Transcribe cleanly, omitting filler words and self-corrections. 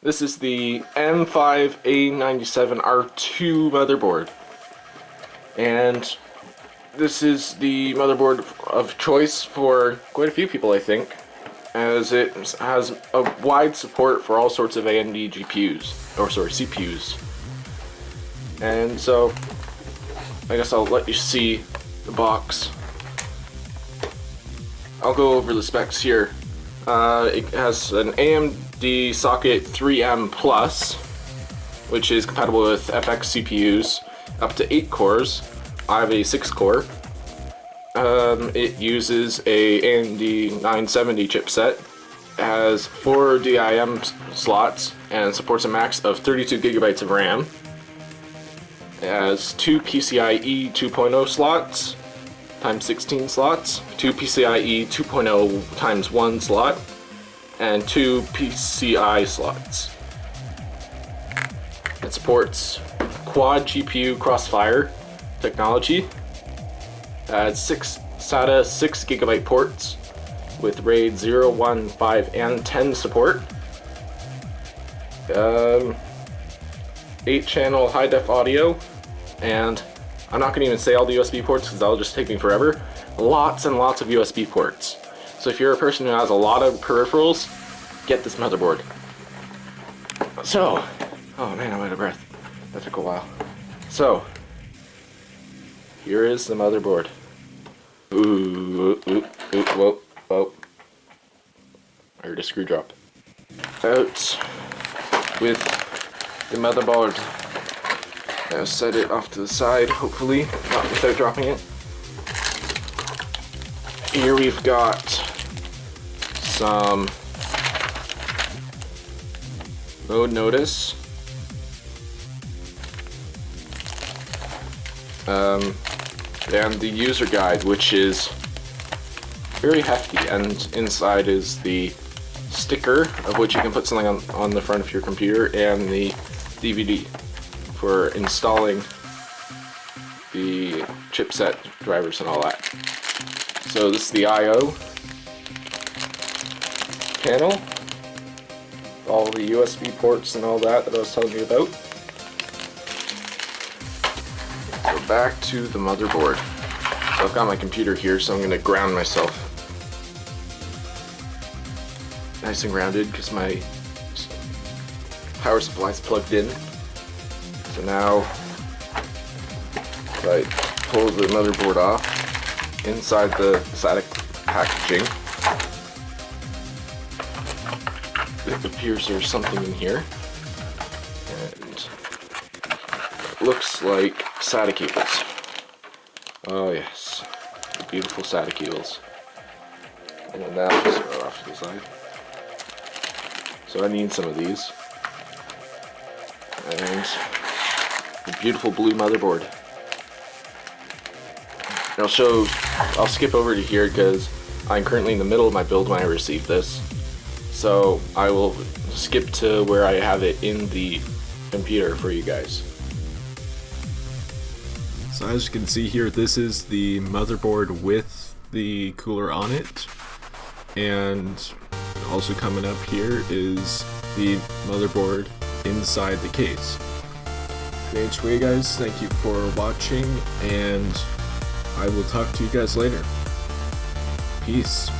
This is the M5A97 r2 motherboard, and this is the motherboard of choice for quite a few people, I think, as it has a wide support for all sorts of AMD CPUs. And so, I guess I'll let you see the box. I'll go over the specs here. It has an AMD socket 3M Plus, which is compatible with FX CPUs up to 8 cores. I have a 6-core. It uses a AMD 970 chipset. It has 4 DIM slots and supports a max of 32 gigabytes of RAM. It has 2 PCIe 2.0 slots times 16 slots, 2 PCIe 2.0 times 1 slot, and 2 PCI slots. It supports quad GPU crossfire technology. It has 6 SATA 6 GB ports with RAID 0, 1, 5, and 10 support. 8-channel high-def audio, and I'm not going to even say all the USB ports because that'll just take me forever. Lots and lots of USB ports. So if you're a person who has a lot of peripherals, get this motherboard. So, oh man, I'm out of breath. That took a while. So, here is the motherboard. Whoa. I heard a screw drop. Out with the motherboard. Now set it off to the side, hopefully, not without dropping it. Here we've got some mode notice. And the user guide, which is very hefty, and inside is the sticker of which you can put something on the front of your computer, and the DVD for installing the chipset drivers and all that. So this is the I/O panel, all the USB ports and all that I was telling you about. So back to the motherboard. So I've got my computer here, so I'm going to ground myself. Nice and grounded because my power supply is plugged in. So now, if I pull the motherboard off, inside the static packaging, it appears there's something in here, and it looks like SATA cables. Oh yes, the beautiful SATA cables. And then that just go off to the side. So I need some of these. And the beautiful blue motherboard. I'll skip over to here because I'm currently in the middle of my build when I receive this. So I will skip to where I have it in the computer for you guys. So as you can see here, this is the motherboard with the cooler on it. And also coming up here is the motherboard inside the case. Anyway guys, thank you for watching, and I will talk to you guys later. Peace.